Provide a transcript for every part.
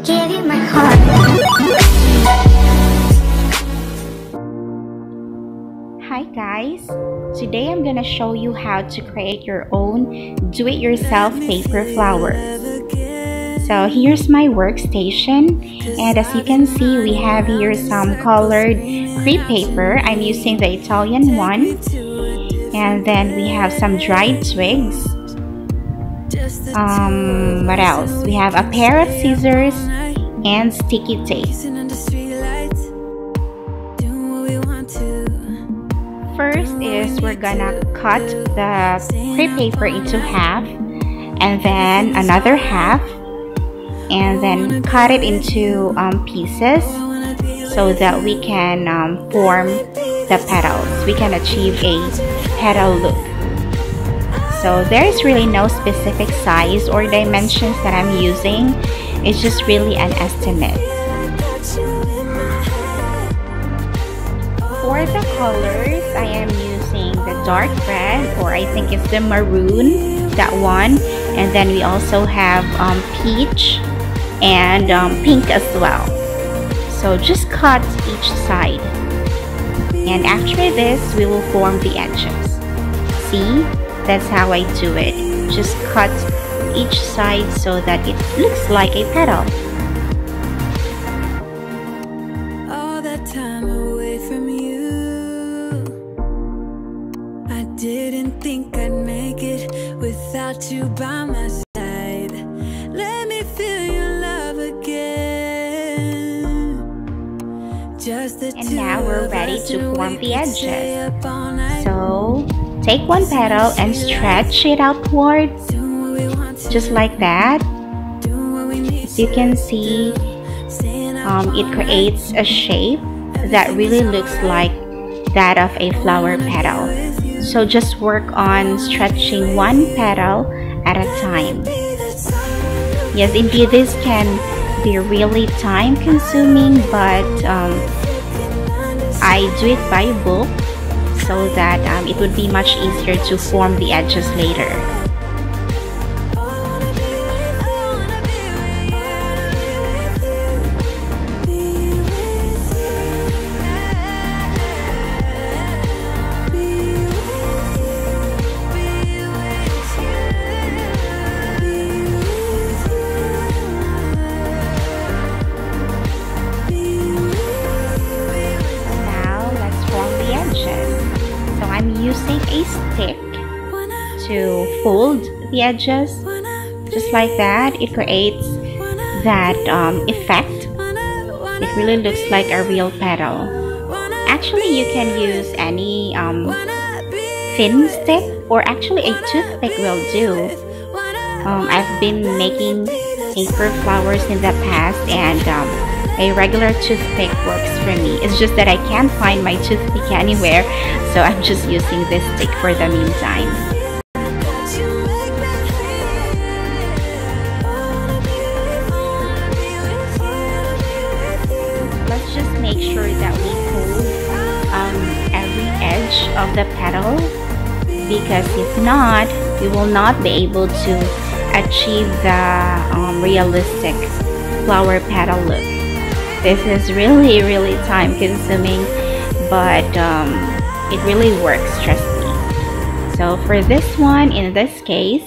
give you my heart. Hi guys, today I'm gonna show you how to create your own do-it-yourself paper flowers. So here's my workstation, and as you can see, we have here some colored crepe paper. I'm using the Italian one, and then we have some dried twigs. What else? We have a pair of scissors and sticky tape. First is we're gonna cut the crepe paper into half, and then another half, and then cut it into pieces so that we can form the petals. We can achieve a petal look. So there's really no specific size or dimensions that I'm using. It's just really an estimate. For the colors, I am using the dark red, or I think it's the maroon, that one. And then we also have peach and pink as well. So just cut each side. And after this, we will form the edges. See? That's how I do it. Just cut each side so that it looks like a petal. All that time away from you, I didn't think I'd make it without you by my side. Let me feel your love again. And now we're ready to form the edges. So take one petal and stretch it outwards, just like that. As you can see, it creates a shape that really looks like that of a flower petal. So just work on stretching one petal at a time. Yes, indeed, this can be really time consuming, but I do it by book, so that it would be much easier to form the edges later. I'm using a stick to fold the edges, just like that. It creates that effect. It really looks like a real petal. Actually, you can use any thin stick, or actually a toothpick will do. I've been making paper flowers in the past, and a regular toothpick works for me. It's just that I can't find my toothpick anywhere, so I'm just using this stick for the meantime. Let's just make sure that we hold every edge of the petal, because if not, we will not be able to achieve the realistic flower petal look. This is really time consuming, but it really works, trust me. So for this one, in this case,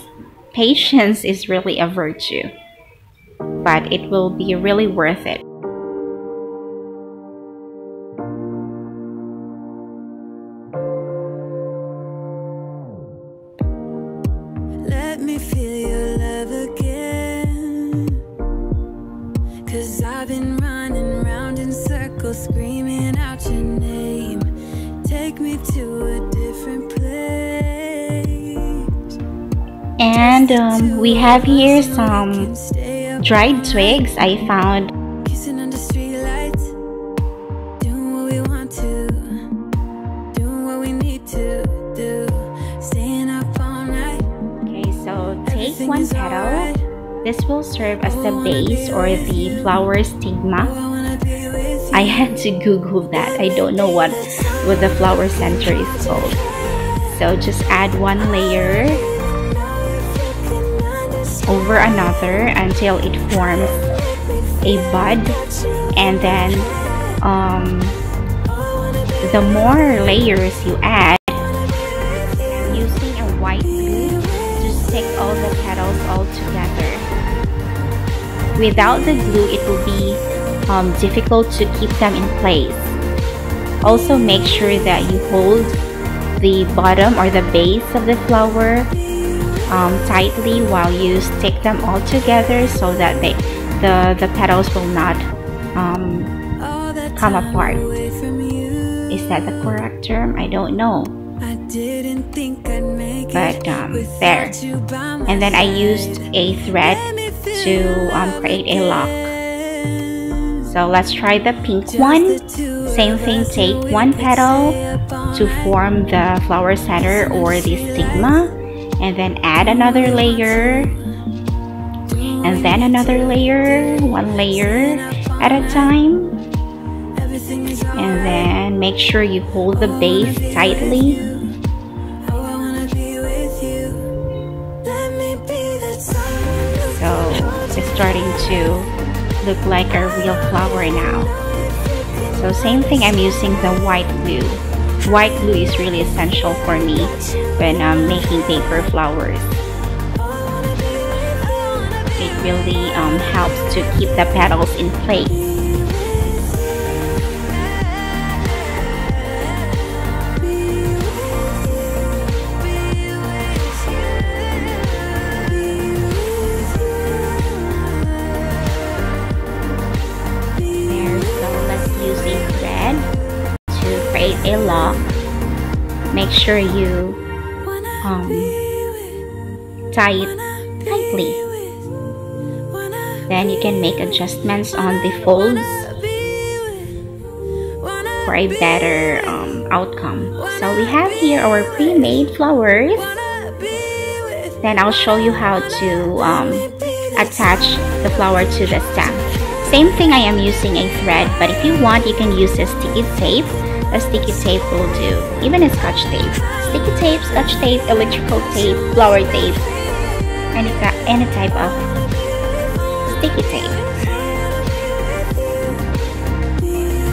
patience is really a virtue, but it will be really worth it. Let me feel your love again, 'cause I've been running round in circles, screaming out your name. Take me to a different place. And we have here some dried twigs I found. Kissing under streetlights, doing what we want to, doing what we need to do, staying up all night. Okay, so take one petal. This will serve as the base or the flower stigma. I had to Google that. I don't know what the flower center is called. So just add one layer over another until it forms a bud, and then the more layers you add, using a white glue to stick all the petals all together. Without the glue, it will be difficult to keep them in place. Also, make sure that you hold the bottom or the base of the flower tightly while you stick them all together, so that the petals will not come apart. Is that the correct term? I don't know. But there. And then I used a thread to create a lock. So let's try the pink one. Same thing, take one petal to form the flower center or the stigma, and then add another layer, and then another layer, one layer at a time. And then make sure you hold the base tightly. So it's starting to look like a real flower now. So same thing, I'm using the white glue. White glue is really essential for me when I'm making paper flowers. It really helps to keep the petals in place. A lock. Make sure you tie it tightly. Then you can make adjustments on the folds for a better outcome. So we have here our pre-made flowers. Then I'll show you how to attach the flower to the stem. Same thing, I am using a thread, but if you want, you can use a sticky tape. A sticky tape will do, even a scotch tape. Sticky tape, scotch tape, electrical tape, flower tape, any type of sticky tape.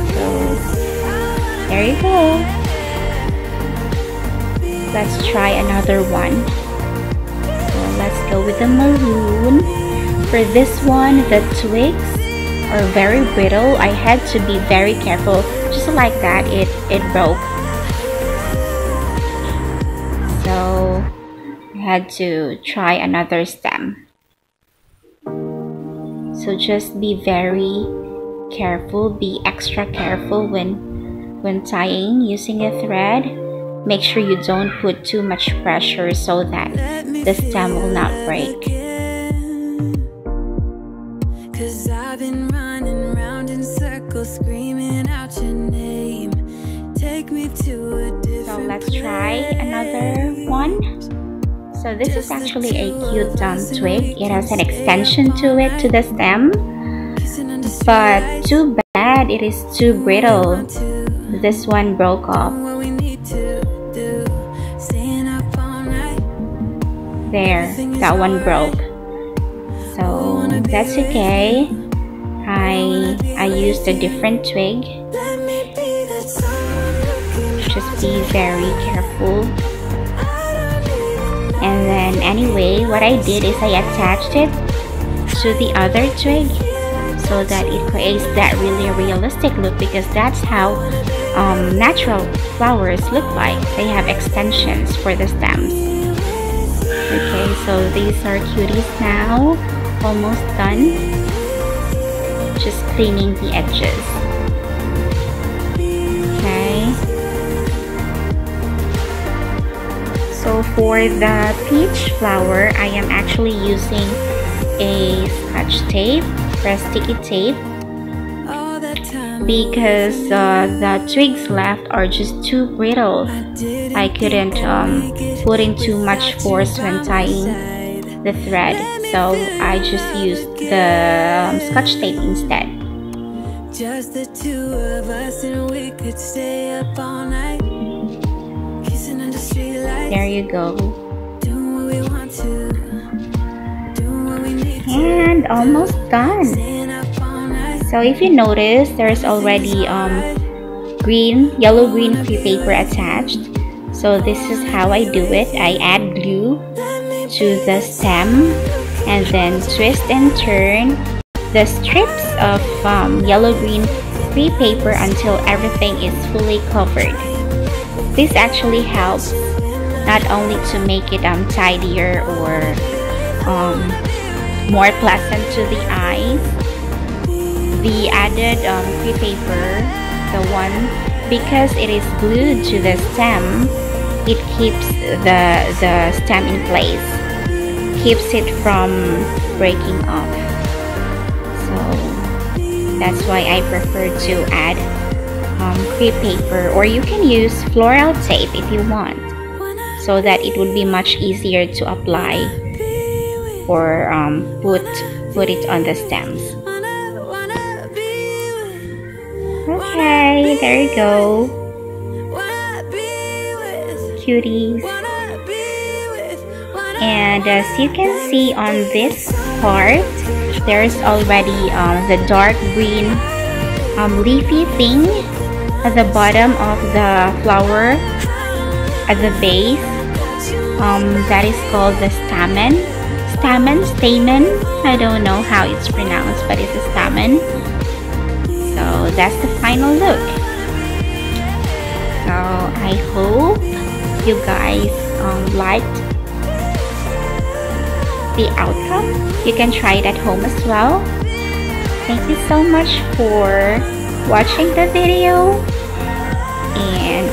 So there you go. Let's try another one. So let's go with the maroon. For this one, the twigs are very brittle. I had to be very careful. Just like that, it broke. So I had to try another stem. So just be very careful, be extra careful when tying using a thread. Make sure you don't put too much pressure so that the stem will not break. 'Cause I've been running round in circles, screaming out your name. Take me to a different So let's try another one. So this is actually a cute twig. It has an extension to it, to the stem. But too bad, it is too brittle. This one broke off. There, that one broke. So that's okay. I used a different twig. Just be very careful. And then anyway, what I did is I attached it to the other twig so that it creates that really realistic look, because that's how natural flowers look like. They have extensions for the stems. Okay, so these are cuties now. Almost done. Just cleaning the edges. Okay. So for the peach flower, I am actually using a scotch tape or a sticky tape, because the twigs left are just too brittle. I couldn't put in too much force when tying the thread, so I just used the scotch tape instead. Just the two of us, and we could stay up all night, kissing under streetlights. There you go. Doing what we want to, doing what we need to. And almost done. Staying up all So if you notice, there's already yellow-green crepe paper attached. So this is how I do it. I add glue to the stem and then twist and turn the strips of yellow-green crepe paper until everything is fully covered. This actually helps not only to make it tidier or more pleasant to the eyes. The added crepe paper, because it is glued to the stem, it keeps the stem in place, keeps it from breaking off. So that's why I prefer to add crepe paper, or you can use floral tape if you want, so that it would be much easier to apply or put it on the stems. Okay, there you go, cuties. And as you can see on this part, there's already the dark green leafy thing at the bottom of the flower, at the base. That is called the stamen. I don't know how it's pronounced, but it's a stamen. So that's the final look. So I hope you guys liked the outcome. You can try it at home as well. Thank you so much for watching the video, and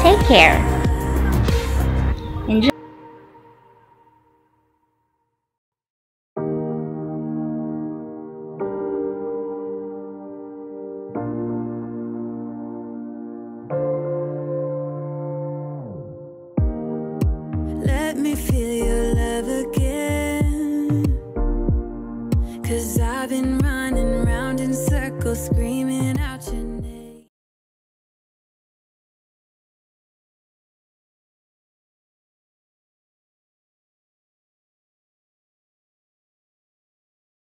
take care. Enjoy. Let me feel your love again, 'cause I've been running round in circles screaming out your name.